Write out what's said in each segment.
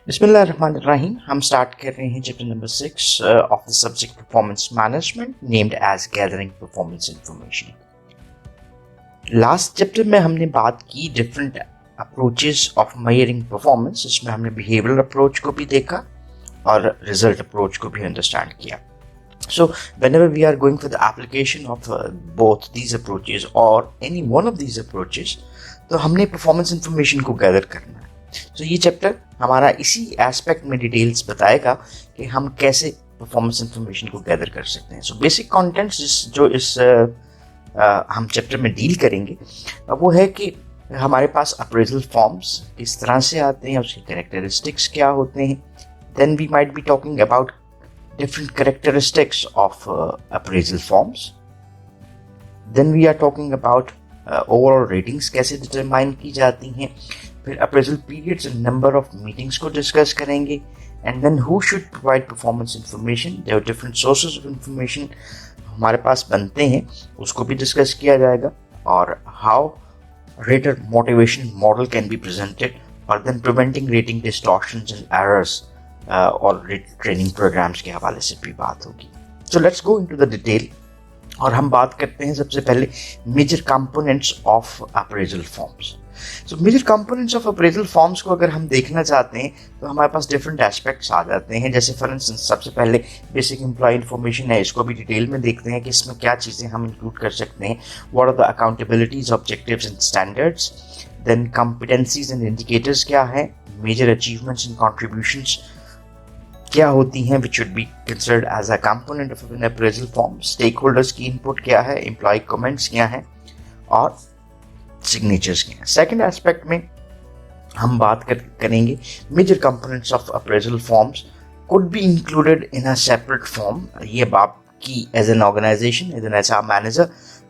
बिस्मिल्लाहिर्रहमानिर्रहीम। हम स्टार्ट कर रहे हैं chapter number 6 of the subject performance management named as gathering performance information. Last chapter में हमने बात की different approaches of measuring performance. इसमें हमने बिहेवियरल अप्रोच को भी देखा और रिजल्ट अप्रोच को भी अंडरस्टैंड किया। So whenever we are going for the application of both these approaches or any one of these approaches, तो हमने परफॉर्मेंस इंफॉर्मेशन को गैदर करना है। तो ये चैप्टर हमारा इसी एस्पेक्ट में डिटेल्स बताएगा कि हम कैसे परफॉर्मेंस इंफॉर्मेशन को गैदर कर सकते हैं। सो बेसिक कॉन्टेंट्स जो इस हम चैप्टर में डील करेंगे वो है कि हमारे पास अप्रेजल फॉर्म्स किस तरह से आते हैं, उसके कैरेक्टरिस्टिक्स क्या होते हैं। Then we might be talking about different characteristics of appraisal forms. Then we are talking about overall ratings कैसे determine की जाती हैं। फिर appraisal periods and number of meetings को discuss करेंगे। And then who should provide performance information? There are different sources of information हमारे पास बनते हैं, उसको भी discuss किया जाएगा। और how rater motivation model can be presented, और then preventing rating distortions and errors और ट्रेनिंग प्रोग्राम्स के हवाले से भी बात होगी। So let's go into the detail और हम बात करते हैं सबसे पहले major components of appraisal forms. So major components of appraisal forms को अगर हम देखना चाहते हैं तो हमारे पास डिफरेंट एस्पेक्ट्स आ जाते हैं। जैसे फॉर इंस्टेंस सबसे पहले बेसिक एम्प्लॉय इन्फॉर्मेशन है, इसको भी डिटेल में देखते हैं कि इसमें क्या चीज़ें हम इंक्लूड कर सकते हैं। What are the accountabilities, objectives and standards. Then competencies and indicators क्या है, मेजर अचीवमेंट्स एंड कॉन्ट्रीब्यूशंस क्या होती हैं which should be considered as a component of an appraisal form, stakeholders की input क्या है, employee comments क्या है और signatures क्या है। सेकेंड एस्पेक्ट में हम बात करेंगे major components of appraisal forms could be included in a separate form। ये आपकी as an organization, as an HR manager,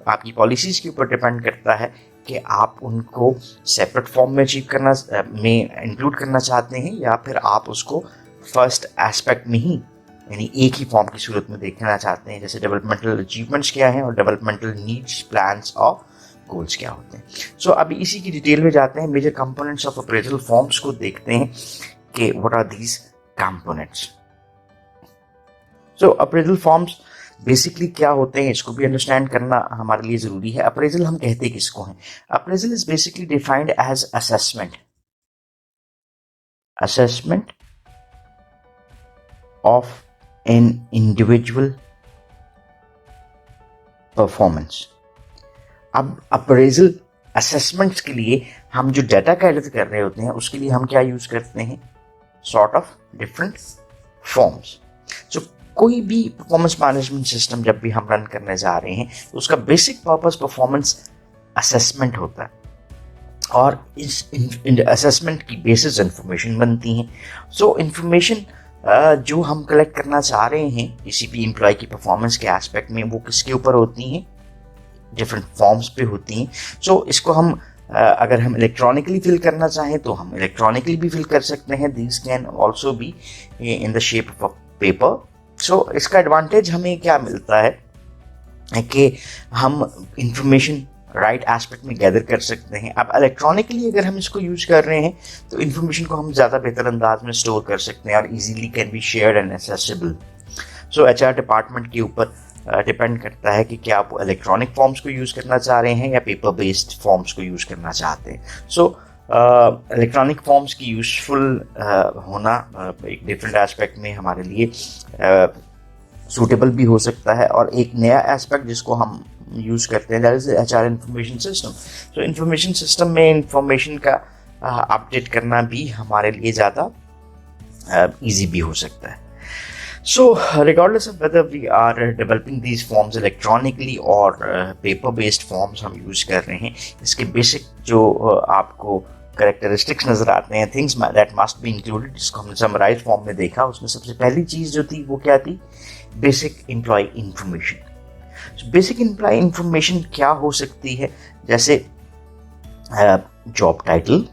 आपकी पॉलिसीज के ऊपर डिपेंड करता है कि आप उनको सेपरेट फॉर्म में अचीव करना में इंक्लूड करना चाहते हैं या फिर आप उसको फर्स्ट एस्पेक्ट में ही यानी एक ही फॉर्म की सूरत में देखना चाहते हैं। जैसे डेवलपमेंटल अचीवमेंट्स क्या हैं और डेवलपमेंटल नीड्स, प्लान्स और गोल्स क्या होते हैं। सो अभी इसी की डिटेल में जाते हैं। Major components of appraisal forms को देखते हैं कि what are these components. So appraisal forms basically क्या होते हैं, इसको भी अंडरस्टैंड करना हमारे लिए जरूरी है। अप्रेजल हम कहते किसको हैं? Appraisal is basically defined as assessment of an individual performance। अब अप्रेजल असेसमेंट्स के लिए हम जो डाटा कैदर कर रहे होते हैं उसके लिए हम क्या यूज करते हैं? Sort of different forms. So कोई भी परफॉर्मेंस मैनेजमेंट सिस्टम जब भी हम रन करने जा रहे हैं तो उसका बेसिक पर्पस परफॉर्मेंस असेसमेंट होता है और इस असेसमेंट की बेसिस इंफॉर्मेशन बनती हैं। सो इंफॉर्मेशन जो हम कलेक्ट करना चाह रहे हैं किसी भी एम्प्लॉय की परफॉर्मेंस के एस्पेक्ट में, वो किसके ऊपर होती हैं? डिफरेंट फॉर्म्स पे होती हैं। सो इसको हम अगर हम इलेक्ट्रॉनिकली फिल करना चाहें तो हम इलेक्ट्रॉनिकली भी फिल कर सकते हैं। This can also be in the shape of paper. So इसका एडवांटेज हमें क्या मिलता है कि हम इंफॉर्मेशन राइट एस्पेक्ट में गैदर कर सकते हैं। अब इलेक्ट्रॉनिकली अगर हम इसको यूज कर रहे हैं तो इन्फॉर्मेशन को हम ज़्यादा बेहतर अंदाज में स्टोर कर सकते हैं और easily can be shared and accessible. So HR department के ऊपर डिपेंड करता है कि क्या आप इलेक्ट्रॉनिक फॉर्म्स को यूज़ करना चाह रहे हैं या पेपर बेस्ड फॉर्म्स को यूज़ करना चाहते हैं। सो इलेक्ट्रॉनिक फॉर्म्स की यूजफुल होना एक डिफरेंट एस्पेक्ट में हमारे लिए सूटेबल भी हो सकता है। और एक नया एस्पेक्ट जिसको हम यूज करते हैं that is HR information system. So information system में इंफॉर्मेशन का अपडेट करना भी हमारे लिए ज़्यादा इजी भी हो सकता है। सो regardless of whether we are developing these forms electronically और पेपर बेस्ड फॉर्म्स हम यूज कर रहे हैं, इसके बेसिक जो आपको करेक्टरिस्टिक्स नजर आते हैं, things that must be included, जिसको हमने समराइज फॉर्म में देखा, उसमें सबसे पहली चीज़ जो थी वो क्या थी? Basic employee information. Basic employee information क्या हो सकती है? जैसे जॉब टाइटल,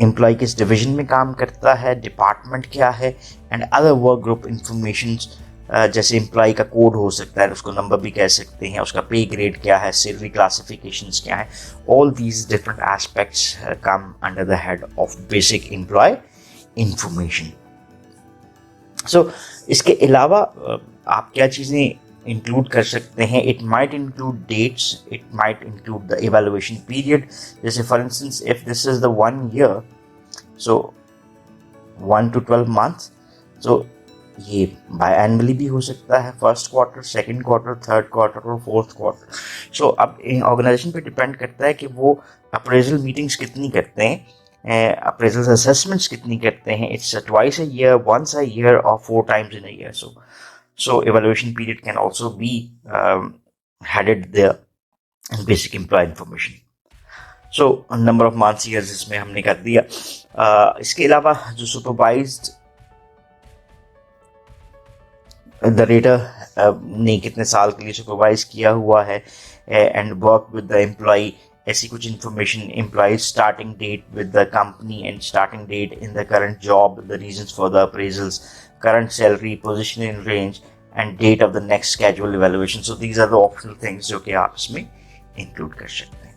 एम्प्लॉय किस डिवीजन में काम करता है, डिपार्टमेंट क्या है, and other work group information जैसे एम्प्लॉय का कोड हो सकता है, उसको नंबर भी कह सकते हैं, उसका पे ग्रेड क्या है, सैलरी क्लासिफिकेशंस क्या है। All these different aspects come under the head of basic employee information. So इसके अलावा आप क्या चीज़ें इंक्लूड कर सकते हैं? It might include dates, it might include the evaluation period. जैसे for instance if this is the 1 year, so 1 to 12 months, so ये बाय एनुअली भी हो सकता है, first quarter, second quarter, third quarter और फोर्थ क्वार्टर। सो अब organisation पे depend करता है कि वो अप्रेजल मीटिंग्स कितनी करते हैं, अप्रेजल असेसमेंट्स कितनी करते हैं। It's twice a year, once a year और 4 times in a year. So evaluation period can also be headed there in basic employee information. So number of months, years इसमें हमने कर दिया। इसके अलावा जो सुपरवाइज्ड द रेटर ने कितने साल के लिए सुपरवाइज किया हुआ है and work with the employee, ऐसी कुछ information, employee starting date with the company and starting date in the current job, the reasons for the appraisals, current salary, position in range and date of the next schedule evaluation. So these are the optional things जो कि आप इसमें include कर सकते हैं।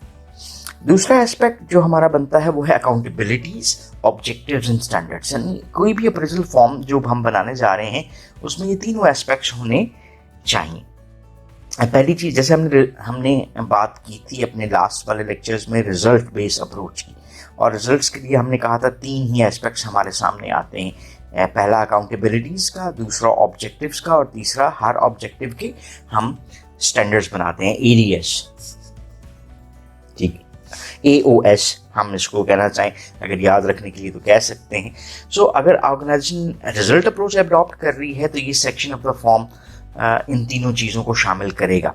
दूसरा aspect जो हमारा बनता है वो है अकाउंटेबिलिटीज, ऑब्जेक्टिव्स एंड स्टैंडर्ड्स। यानी कोई भी अप्रेजल फॉर्म जो हम बनाने जा रहे हैं उसमें ये तीनों एस्पेक्ट्स होने चाहिए। पहली चीज, जैसे हमने बात की थी अपने लास्ट वाले लेक्चर्स में रिजल्ट बेस्ड अप्रोच की, और रिजल्ट्स के लिए हमने कहा था 3 ही एस्पेक्ट्स हमारे सामने आते हैं। पहला अकाउंटेबिलिटीज का, दूसरा ऑब्जेक्टिव्स का, और तीसरा हर ऑब्जेक्टिव के हम स्टैंडर्ड्स बनाते हैं, एडीएस। ठीक, AOS हम इसको कहना चाहें, अगर याद रखने के लिए तो कह सकते हैं। सो अगर ऑर्गेनाइजेशन रिजल्ट अप्रोच अडॉप्ट कर रही है तो ये section of the form in तीनों चीज़ों को शामिल करेगा।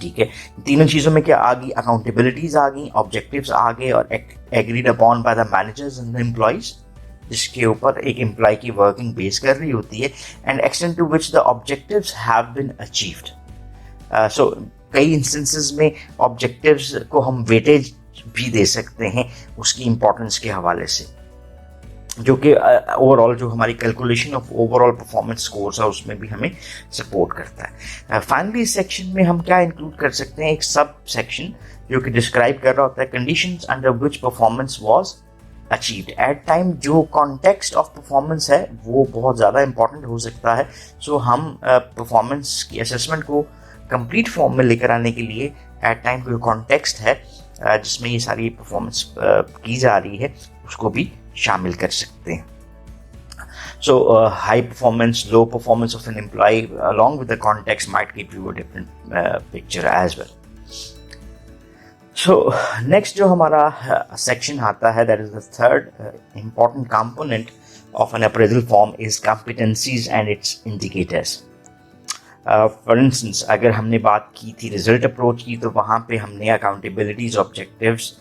ठीक है, तीनों चीज़ों में क्या आ गई? अकाउंटेबिलिटीज आ गई, ऑब्जेक्टिव्स आ गए, और agreed upon by the managers and the employees, जिसके ऊपर एक एम्प्लॉय की वर्किंग बेस कर रही होती है, and extend to which the objectives have been achieved. So कई इंस्टेंसेस में ऑब्जेक्टिव्स को हम वेटेज भी दे सकते हैं उसकी इंपॉर्टेंस के हवाले से, जो कि ओवरऑल जो हमारी calculation of overall performance scores है उसमें भी हमें सपोर्ट करता है। फाइनली इस सेक्शन में हम क्या इंक्लूड कर सकते हैं? एक सब सेक्शन जो कि डिस्क्राइब कर रहा होता है conditions under which performance was achieved at time. जो कॉन्टेक्स्ट ऑफ परफॉर्मेंस है वो बहुत ज़्यादा इंपॉर्टेंट हो सकता है। सो हम परफॉर्मेंस की असेसमेंट को कंप्लीट फॉर्म में लेकर आने के लिए एट टाइम जो कॉन्टेक्स्ट है जिसमें ये सारी परफॉर्मेंस की जा रही है उसको भी शामिल कर सकते हैं। So high performance, low performance of an employee along with the context might give you a different picture as well. So next जो हमारा section आता है, that is the third important component of an appraisal form is competencies and its indicators. For instance अगर हमने बात की थी result approach की, तो वहाँ पे हमने अकाउंटेबिलिटीज, ऑब्जेक्टिव्स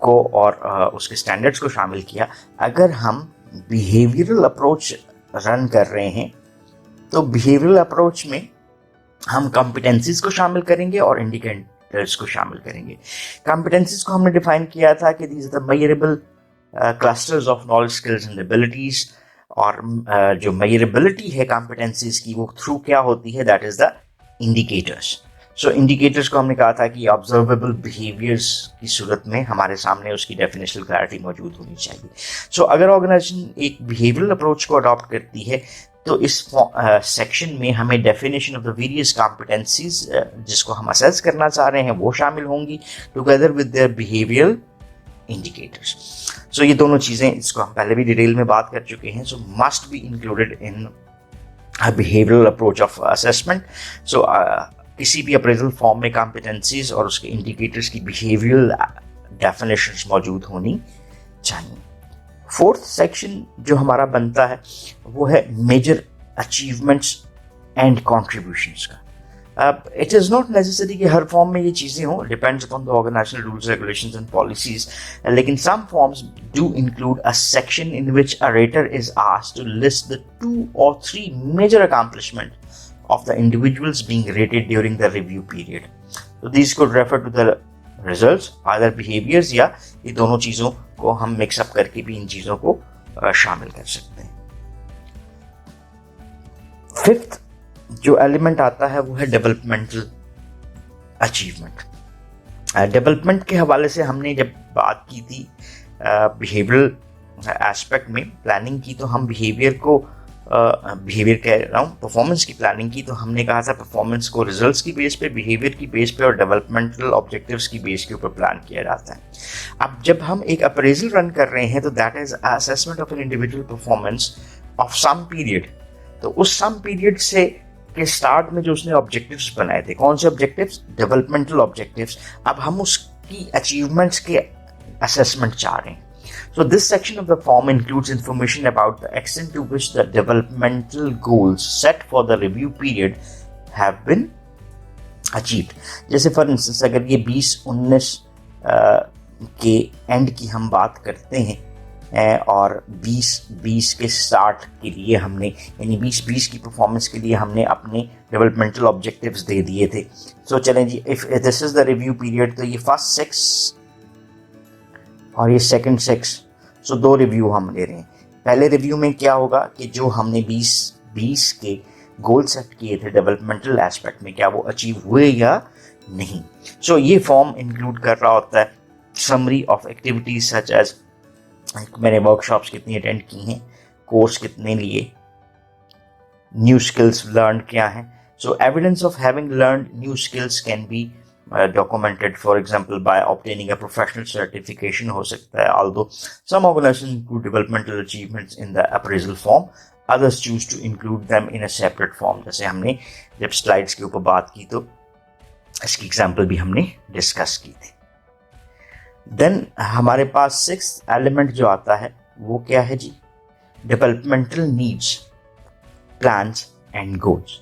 को और उसके स्टैंडर्ड्स को शामिल किया। अगर हम बिहेवियरल अप्रोच रन कर रहे हैं तो बिहेवियरल अप्रोच में हम कॉम्पिटेंसीज को शामिल करेंगे और इंडिकेटर्स को शामिल करेंगे। कॉम्पिटेंसीज को हमने डिफाइन किया था कि these are the measurable clusters of knowledge, skills and abilities, और जो मेजरेबिलिटी है कॉम्पिटेंसीज की वो थ्रू क्या होती है? That is the indicators. So indicators को हमने कहा था कि ऑब्जर्वेबल बिहेवियर्स की सूरत में हमारे सामने उसकी डेफिनेशनल क्लैरिटी मौजूद होनी चाहिए। सो अगर ऑर्गेनाइजेशन एक बिहेवियरल अप्रोच को अडॉप्ट करती है तो इस सेक्शन में हमें definition of the various competencies जिसको हम असेस करना चाह रहे हैं वो शामिल होंगी together with their behavioural indicators. So ये दोनों चीज़ें, इसको हम पहले भी डिटेल में बात कर चुके हैं, so must be included in behavioural approach of assessment. So किसी भी अप्रेजल फॉर्म में कॉम्पिटेंसीज और उसके इंडिकेटर्स की बिहेवियरल डेफिनेशंस मौजूद होनी चाहिए। फोर्थ सेक्शन जो हमारा बनता है वो है मेजर अचीवमेंट्स एंड कॉन्ट्रीब्यूशंस का। इट इज़ नॉट नेसेसरी कि हर फॉर्म में ये चीज़ें हों, depends upon the organisational rules, regulations and policies, लेकिन some forms do include a section in which a rater is asked to list the 2 or 3 major accomplishment of the individuals being rated during the review period. So these could refer to the results, either behaviors, या ये दोनों चीज़ों को हम mix up करके भी इन चीज़ों को शामिल कर सकते हैं। फिफ्थ जो एलिमेंट आता है वो है डेवलपमेंटल अचीवमेंट। डेवलपमेंट के हवाले से हमने जब बात की थी बिहेवियरल एस्पेक्ट में प्लानिंग की तो हम बिहेवियर कह रहा हूँ, परफॉर्मेंस की प्लानिंग की तो हमने कहा था परफॉर्मेंस को रिजल्ट्स की बेस पे, बिहेवियर की बेस पे और डेवलपमेंटल ऑब्जेक्टिव्स की बेस के ऊपर प्लान किया जाता है। अब जब हम एक अप्रेजल रन कर रहे हैं तो that is assessment of an individual performance of some period. तो उस सम पीरियड से के स्टार्ट में जो उसने ऑब्जेक्टिव्स बनाए थे, कौन से ऑब्जेक्टिव्स? Developmental objectives. अब हम उसकी अचीवमेंट्स के असेसमेंट चाह रहे हैं। So this section of the form includes information about the extent to which the developmental goals set for the review period have been achieved. जैसे फॉर इंस्टेंस अगर ये 2019 के एंड की हम बात करते हैं और 2020 के स्टार्ट के लिए हमने, यानी 2020 की परफॉर्मेंस के लिए हमने अपने डेवलपमेंटल ऑब्जेक्टिव्स दे दिए थे। सो चलें जी, if this is the review period, तो ये फर्स्ट 6 और ये सेकंड 6, सो 2 रिव्यू हम ले रहे हैं। पहले रिव्यू में क्या होगा कि जो हमने 2020 के गोल सेट किए थे डेवलपमेंटल एस्पेक्ट में, क्या वो अचीव हुए या नहीं। सो ये फॉर्म इंक्लूड कर रहा होता है summary of activities such as मैंने वर्कशॉप्स कितनी अटेंड की हैं, कोर्स कितने लिए, न्यू स्किल्स लर्न क्या है। So evidence of having learn new skills can be documented, for example, by obtaining a professional certification हो सकता है, although some organizations include developmental achievements in the appraisal form, others choose to include them in a separate form। जैसे हमने जब slides के ऊपर बात की तो इसकी एग्जांपल भी हमने डिस्कस की थी। देन हमारे पास 6th एलिमेंट जो आता है वो क्या है जी? Developmental needs, plans and goals.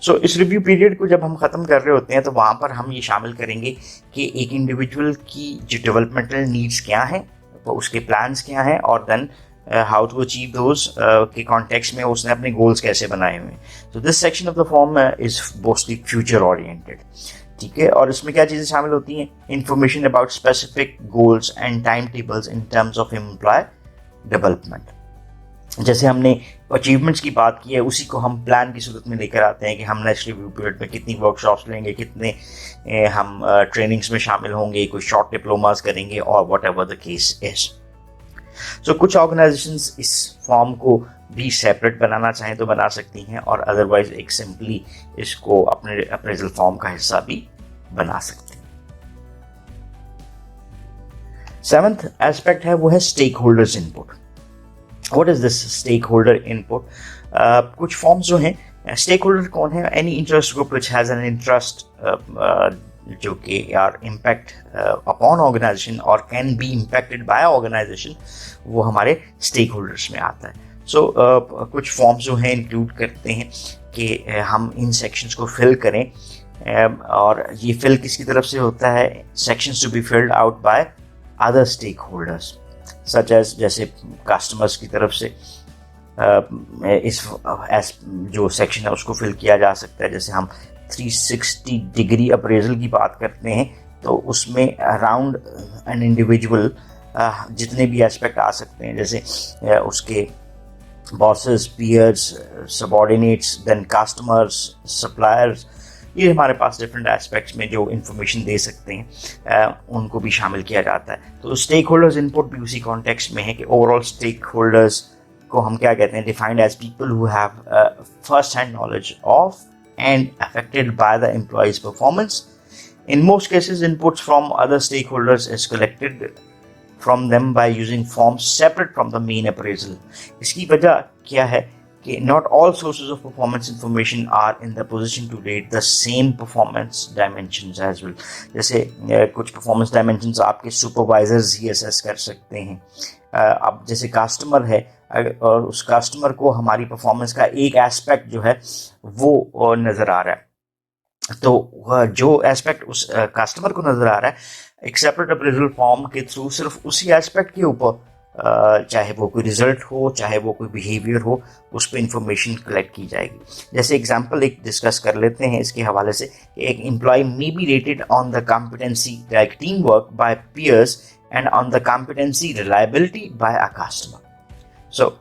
So इस रिव्यू पीरियड को जब हम ख़त्म कर रहे होते हैं तो वहाँ पर हम ये शामिल करेंगे कि एक इंडिविजुअल की जो डेवलपमेंटल नीड्स क्या हैं, वो उसके प्लान्स क्या हैं, और then how to achieve those के कॉन्टेक्स्ट में उसने अपने गोल्स कैसे बनाए हुए हैं। So this section of the form is mostly future oriented, ठीक है। और इसमें क्या चीज़ें शामिल होती हैं? Information about specific goals and time tables in terms of employee development. जैसे हमने अचीवमेंट्स की बात की है, उसी को हम प्लान की सूरत में लेकर आते हैं कि हम नेक्स्ट रिव्यू पीरियड में कितनी वर्कशॉप्स लेंगे, कितने हम ट्रेनिंग्स में शामिल होंगे, कोई शॉर्ट डिप्लोमास करेंगे और whatever the case is. So कुछ ऑर्गेनाइजेशंस इस फॉर्म को भी सेपरेट बनाना चाहें तो बना सकती हैं, और अदरवाइज एक सिंपली इसको अपने अप्रेजल फॉर्म का हिस्सा भी बना सकती हैं। 7th एस्पेक्ट है वो है stakeholders input. What is this stakeholder input? कुछ फॉर्म्स जो हैं, स्टेक होल्डर कौन है? Any interest group which has an interest जो कि आर इम्पैक्ट अपॉन ऑर्गेनाइजेशन और can be impacted by organisation, वो हमारे स्टेक होल्डर्स में आता है। सो कुछ फॉर्म्स जो हैं इंक्लूड करते हैं कि हम इन सेक्शंस को फिल करें, और ये फिल किसकी तरफ से होता है? Sections to be filled out by other stakeholders such as, जैसे कस्टमर्स की तरफ से इस जो सेक्शन है उसको फिल किया जा सकता है। जैसे हम 360 डिग्री अप्रेजल की बात करते हैं तो उसमें अराउंड एन इंडिविजुअल जितने भी एस्पेक्ट आ सकते हैं, जैसे उसके bosses, peers, subordinates, then customers, suppliers, ये हमारे पास डिफरेंट एस्पेक्ट्स में जो इन्फॉर्मेशन दे सकते हैं उनको भी शामिल किया जाता है। तो स्टेक होल्डर्स इनपुट भी उसी कॉन्टेक्स्ट में है कि ओवरऑल स्टेक होल्डर्स को हम क्या कहते हैं? Defined as people who have first hand knowledge of and affected by the employees performance. In most cases inputs from other stakeholders is collected from them by using forms separate from the main appraisal। इसकी वजह क्या है कि not all sources of performance information are in the position to rate the same performance dimensions as well। जैसे कुछ performance dimensions आपके supervisors ही assess कर सकते हैं। अब जैसे कस्टमर है और उस कस्टमर को हमारी परफॉर्मेंस का एक एस्पेक्ट जो है वो नज़र आ रहा है, तो जो एस्पेक्ट उस कस्टमर को नज़र आ रहा है एक सेपरेट अप्रेजल फॉर्म के थ्रू सिर्फ उसी एस्पेक्ट के ऊपर, चाहे वो कोई रिजल्ट हो, चाहे वो कोई बिहेवियर हो, उस पर इंफॉर्मेशन कलेक्ट की जाएगी। जैसे एग्जांपल एक डिस्कस कर लेते हैं इसके हवाले से कि एक employ may be rated on the competency like team work by peers and on the competency reliability by a customer. So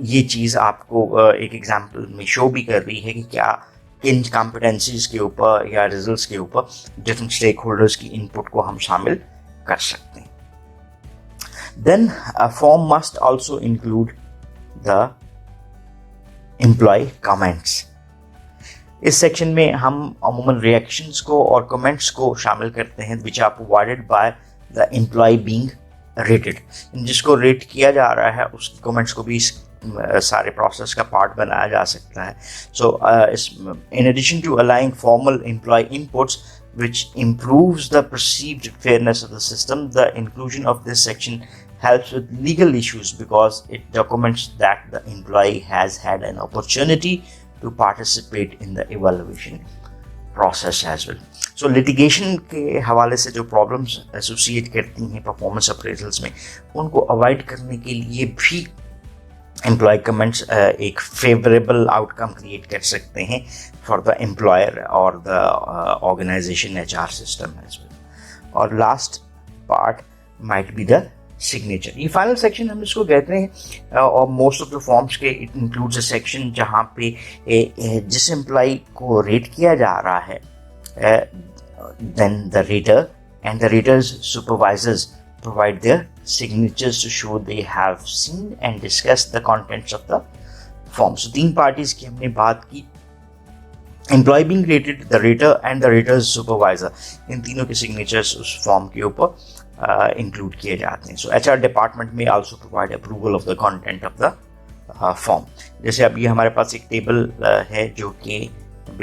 ये चीज़ आपको एक एग्जांपल में शो भी कर रही है कि क्या किन कॉम्पिटेंसीज के ऊपर या रिजल्ट्स के ऊपर डिफरेंट स्टेक होल्डर्स की इनपुट को हम शामिल कर सकते हैं। Then a form must also include the employee comments. इस सेक्शन में हम अमूमन रिएक्शंस को और कमेंट्स को शामिल करते हैं which are provided by the employee being rated. जिसको रेट किया जा रहा है उसकी कमेंट्स को भी इस सारे प्रोसेस का पार्ट बनाया जा सकता है. So in addition to aligning formal employ inputs which improves the perceived fairness of the system, the inclusion of this section helps with legal issues because it documents that the employee has had an opportunity to participate in the evaluation process as well. So litigation के हवाले से जो problems associate करती हैं performance appraisals में, उनको avoid करने के लिए भी एम्प्लॉय कमेंट्स एक फेवरेबल आउटकम क्रिएट कर सकते हैं फॉर द एम्प्लॉयर और the organisation HR system as well. और last part might be the signature. ये फाइनल सेक्शन हम इसको कहते हैं और मोस्ट ऑफ द फॉर्म्स के इट इंक्लूड्स अ सेक्शन जहाँ पे जिस एम्प्लॉय को रेट किया जा रहा है then the rater and the raters supervisors provide their signatures to show they have seen and discussed the contents of the form. So तीन parties की हमने बात की. Employee being rated, the rater and the rater's supervisor. इन तीनों के signatures उस form के ऊपर include किए जाते हैं. So HR department may also provide approval of the content of the form. जैसे अभी हमारे पास एक table है जो कि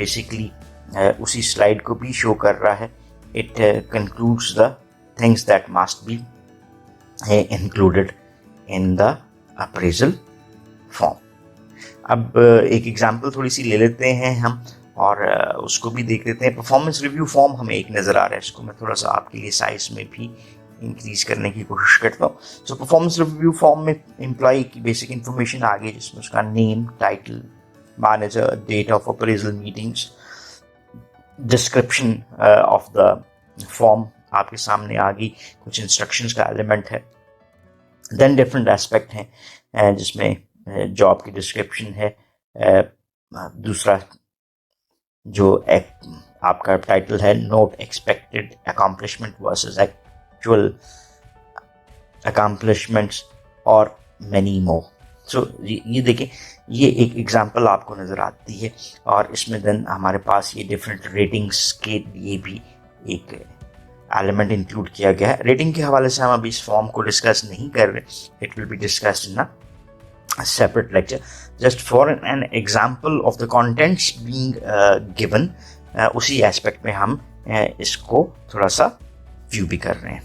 basically उसी slide को भी show कर रहा है. It concludes the things that must be included in the appraisal form. अब एक एग्जांपल थोड़ी सी ले लेते हैं हम और उसको भी देख लेते हैं. परफॉर्मेंस रिव्यू फॉर्म हमें एक नज़र आ रहा है. इसको मैं थोड़ा सा आपके लिए साइज में भी इंक्रीज करने की कोशिश करता हूँ. सो परफॉर्मेंस रिव्यू फॉर्म में एम्प्लॉय की बेसिक इन्फॉर्मेशन आ गई जिसमें उसका name, title, manager, date of appraisal meetings, description of the form आपके सामने आ गई, कुछ इंस्ट्रक्शंस का एलिमेंट है. देन डिफरेंट एस्पेक्ट हैं जिसमें जॉब की डिस्क्रिप्शन है. दूसरा जो आपका टाइटल है note expected accomplishment versus actual accomplishments और मैनी मोर. सो ये देखें, ये एक एग्जांपल आपको नज़र आती है और इसमें देन हमारे पास ये डिफरेंट रेटिंग्स के लिए भी एक एलिमेंट इंक्लूड किया गया है. रेटिंग के हवाले से हम अभी इस फॉर्म को डिस्कस नहीं कर रहे. It will be discussed in a separate lecture. Just for an example of the contents being given, उसी एस्पेक्ट में हम इसको थोड़ा सा व्यू भी कर रहे हैं.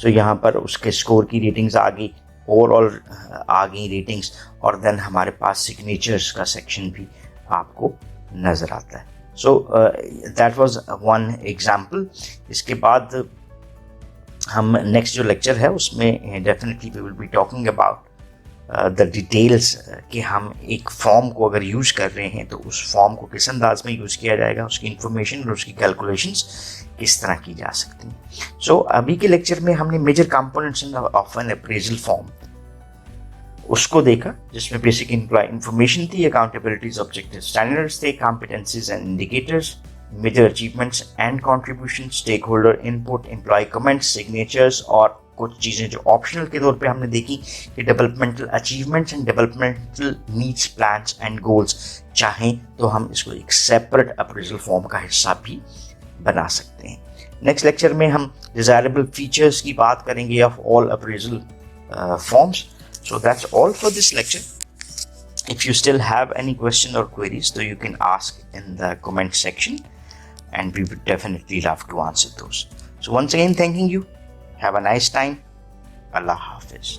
सो यहाँ पर उसके स्कोर की रेटिंग्स आ गई, ओवरऑल आ गई रेटिंग्स, और देन हमारे पास सिग्नेचर्स का सेक्शन भी आपको नज़र आता है. So that was one example. इसके बाद हम नेक्स्ट जो लेक्चर है उसमें definitely we will be talking about the details कि हम एक फॉर्म को अगर यूज़ कर रहे हैं तो उस फॉर्म को किस अंदाज में यूज़ किया जाएगा, उसकी इंफॉर्मेशन और उसकी कैलकुलेशंस किस तरह की जा सकती हैं. सो अभी के लेक्चर में हमने major components of an appraisal form उसको देखा, जिसमें बेसिक एम्प्लॉय इंफॉर्मेशन थी, अकाउंटेबिलिटीज, ऑब्जेक्टिव स्टैंडर्ड्स थे, competencies and indicators, major achievements and contribution, stakeholder input, employee comments, signatures और कुछ चीज़ें जो ऑप्शनल के तौर पे हमने देखी कि developmental achievements and developmental needs, plans and goals. चाहें तो हम इसको एक सेपरेट अप्रेजल फॉर्म का हिस्सा भी बना सकते हैं. नेक्स्ट लेक्चर में हम डिजायरेबल फीचर्स की बात करेंगे of all appraisal forms. So that's all for this lecture. If you still have any question or queries, so you can ask in the comment section and we would definitely love to answer those. So once again, thanking you. Have a nice time. Allah Hafiz.